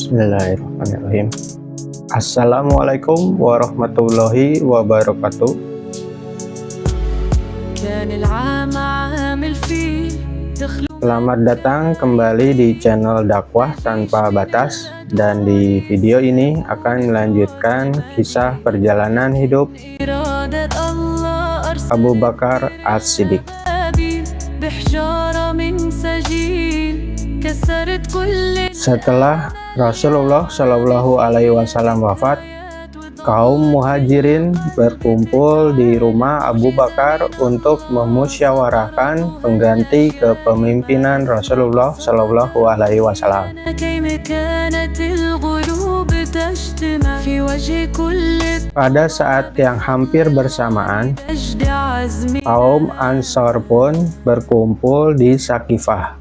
Bismillahirrahmanirrahim. Assalamualaikum warahmatullahi wabarakatuh. Selamat datang kembali di channel dakwah tanpa batas, dan di video ini akan melanjutkan kisah perjalanan hidup Abu Bakar As-Siddiq. Setelah Rasulullah Shallallahu Alaihi Wasallam wafat, kaum muhajirin berkumpul di rumah Abu Bakar untuk memusyawarahkan pengganti kepemimpinan Rasulullah Shallallahu Alaihi Wasallam. Pada saat yang hampir bersamaan, kaum Ansor pun berkumpul di Sakifah,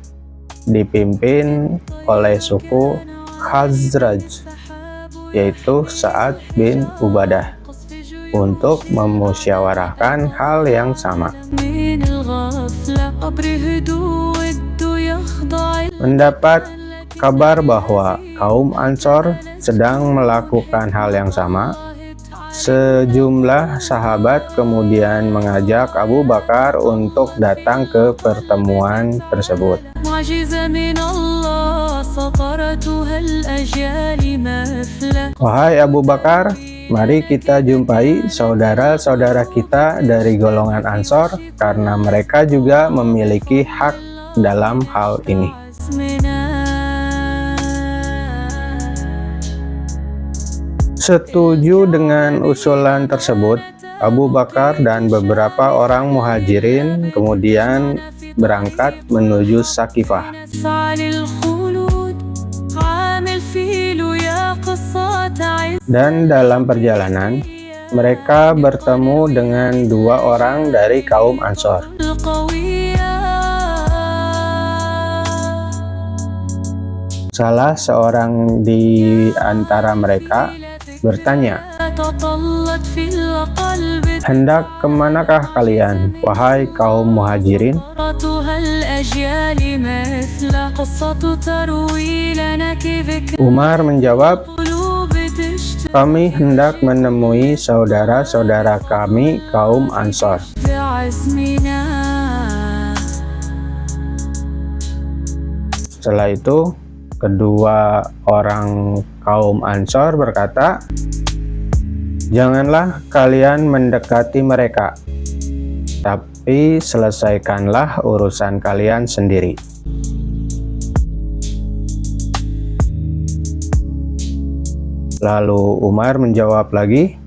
dipimpin oleh suku Khazraj, yaitu Sa'ad bin Ubadah, untuk memusyawarahkan hal yang sama. Mendapat kabar bahwa kaum Ansor sedang melakukan hal yang sama, sejumlah sahabat kemudian mengajak Abu Bakar untuk datang ke pertemuan tersebut. Wahai Abu Bakar, mari kita jumpai saudara-saudara kita dari golongan Ansor, karena mereka juga memiliki hak dalam hal ini. Setuju dengan usulan tersebut, Abu Bakar dan beberapa orang muhajirin kemudian berangkat menuju Sakifah. Dan dalam perjalanan, mereka bertemu dengan dua orang dari kaum Ansor. Salah seorang di antara mereka bertanya, "Hendak kemanakah kalian, wahai kaum muhajirin?" Umar menjawab, "Kami hendak menemui saudara-saudara kami kaum Ansor." Setelah itu, kedua orang kaum Ansor berkata, "Janganlah kalian mendekati mereka, tapi selesaikanlah urusan kalian sendiri." Lalu Umar menjawab lagi,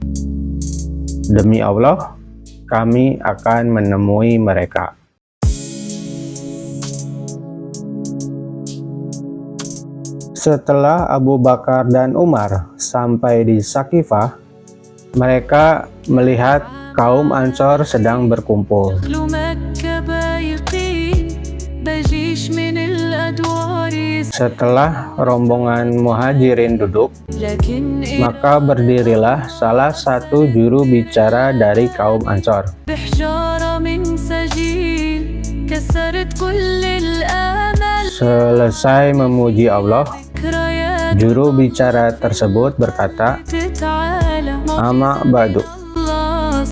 "Demi Allah, kami akan menemui mereka." Setelah Abu Bakar dan Umar sampai di Sakifah, mereka melihat kaum Ansor sedang berkumpul. Setelah rombongan muhajirin duduk, maka berdirilah salah satu juru bicara dari kaum Ansor. Selesai memuji Allah, juru bicara tersebut berkata, "Amma ba'du,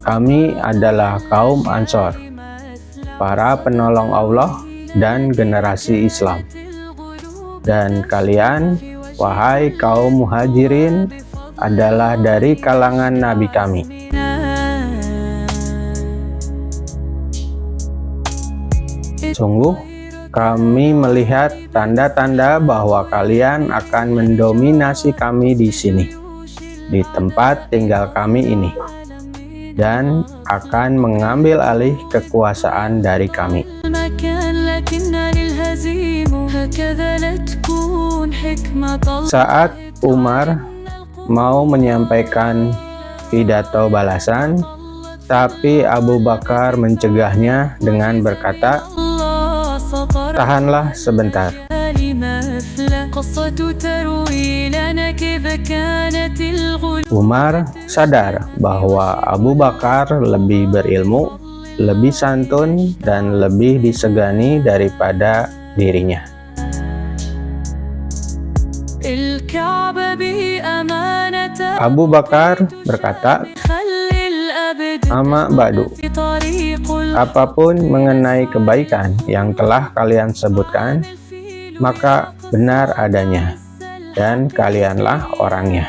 kami adalah kaum Ansor, para penolong Allah dan generasi Islam. Dan kalian, wahai kaum muhajirin, adalah dari kalangan Nabi kami. Sungguh, kami melihat tanda-tanda bahwa kalian akan mendominasi kami di sini, di tempat tinggal kami ini, dan akan mengambil alih kekuasaan dari kami." Saat Umar mau menyampaikan pidato balasan, tapi Abu Bakar mencegahnya dengan berkata, "Tahanlah sebentar." Umar sadar bahwa Abu Bakar lebih berilmu, lebih santun, dan lebih disegani daripada dirinya. Abu Bakar berkata, "Amma ba'du, apapun mengenai kebaikan yang telah kalian sebutkan, maka benar adanya, dan kalianlah orangnya.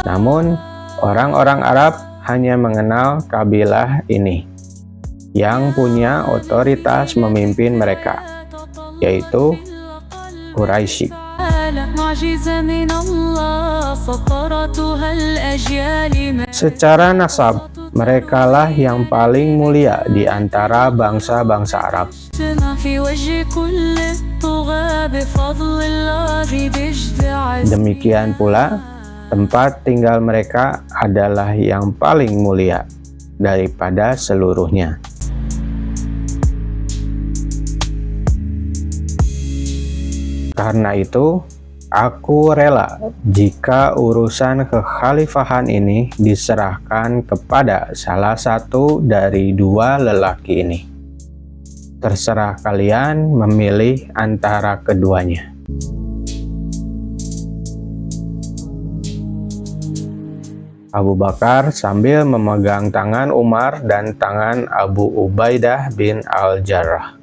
Namun, orang-orang Arab hanya mengenal kabilah ini, yang punya otoritas memimpin mereka, yaitu Quraisy. Secara nasab, merekalah yang paling mulia di antara bangsa-bangsa Arab. Demikian pula, tempat tinggal mereka adalah yang paling mulia daripada seluruhnya. Karena itu, aku rela jika urusan kekhalifahan ini diserahkan kepada salah satu dari dua lelaki ini. Terserah kalian memilih antara keduanya." Abu Bakar sambil memegang tangan Umar dan tangan Abu Ubaidah bin Al-Jarrah.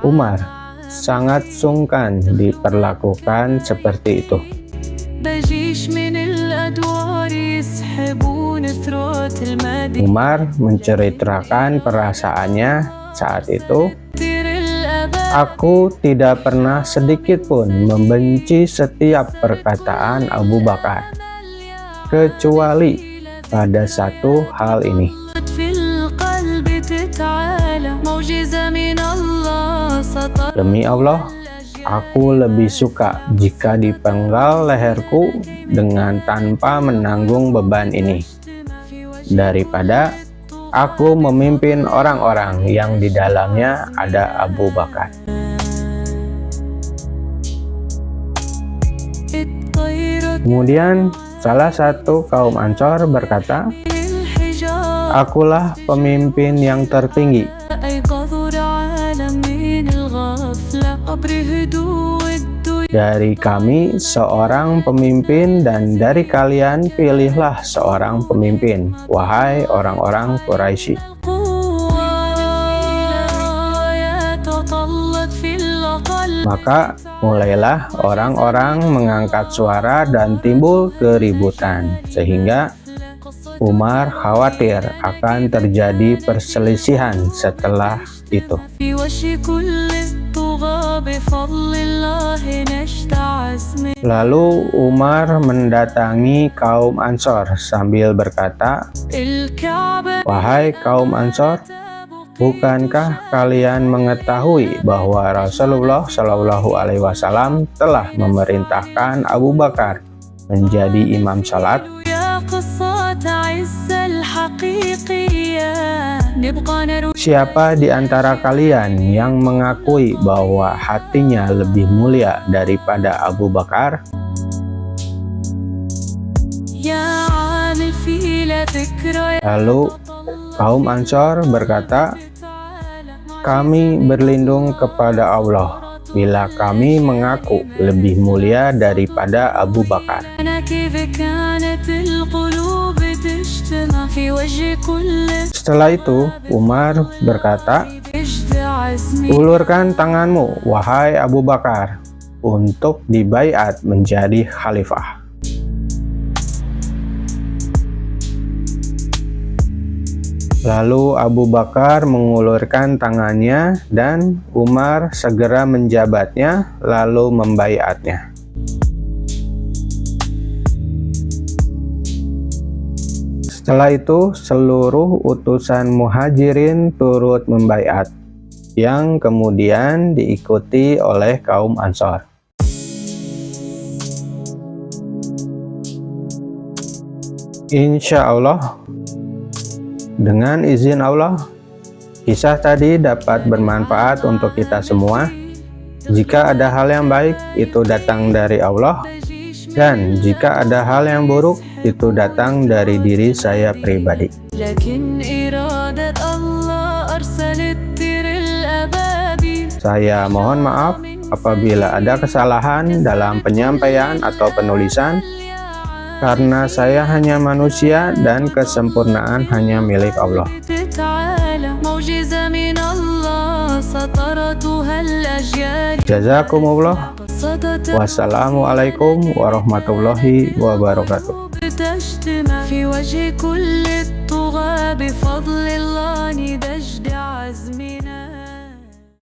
Umar sangat sungkan diperlakukan seperti itu. Umar menceritakan perasaannya saat itu. "Aku tidak pernah sedikit pun membenci setiap perkataan Abu Bakar, kecuali pada satu hal ini. Demi Allah, aku lebih suka jika dipenggal leherku dengan tanpa menanggung beban ini, daripada aku memimpin orang-orang yang di dalamnya ada Abu Bakar." Kemudian salah satu kaum Ansor berkata, "Akulah pemimpin yang tertinggi. Dari kami seorang pemimpin, dan dari kalian pilihlah seorang pemimpin, wahai orang-orang Quraisy." Maka mulailah orang-orang mengangkat suara dan timbul keributan, sehingga Umar khawatir akan terjadi perselisihan setelah itu. Lalu Umar mendatangi kaum Ansor sambil berkata, "Wahai kaum Ansor, bukankah kalian mengetahui bahwa Rasulullah Shallallahu Alaihi Wasallam telah memerintahkan Abu Bakar menjadi imam salat? Siapa di antara kalian yang mengakui bahwa hatinya lebih mulia daripada Abu Bakar?" Lalu kaum Ansor berkata, "Kami berlindung kepada Allah bila kami mengaku lebih mulia daripada Abu Bakar." Setelah itu Umar berkata, "Ulurkan tanganmu, wahai Abu Bakar, untuk dibaiat menjadi khalifah." Lalu Abu Bakar mengulurkan tangannya dan Umar segera menjabatnya lalu membaiatnya. Setelah itu seluruh utusan Muhajirin turut membaiat, yang kemudian diikuti oleh kaum Ansor. Insya Allah, dengan izin Allah, kisah tadi dapat bermanfaat untuk kita semua. Jika ada hal yang baik, itu datang dari Allah, dan jika ada hal yang buruk, itu datang dari diri saya pribadi. Saya mohon maaf apabila ada kesalahan dalam penyampaian atau penulisan, karena saya hanya manusia dan kesempurnaan hanya milik Allah. Jazakumullah. Wassalamualaikum warahmatullahi wabarakatuh.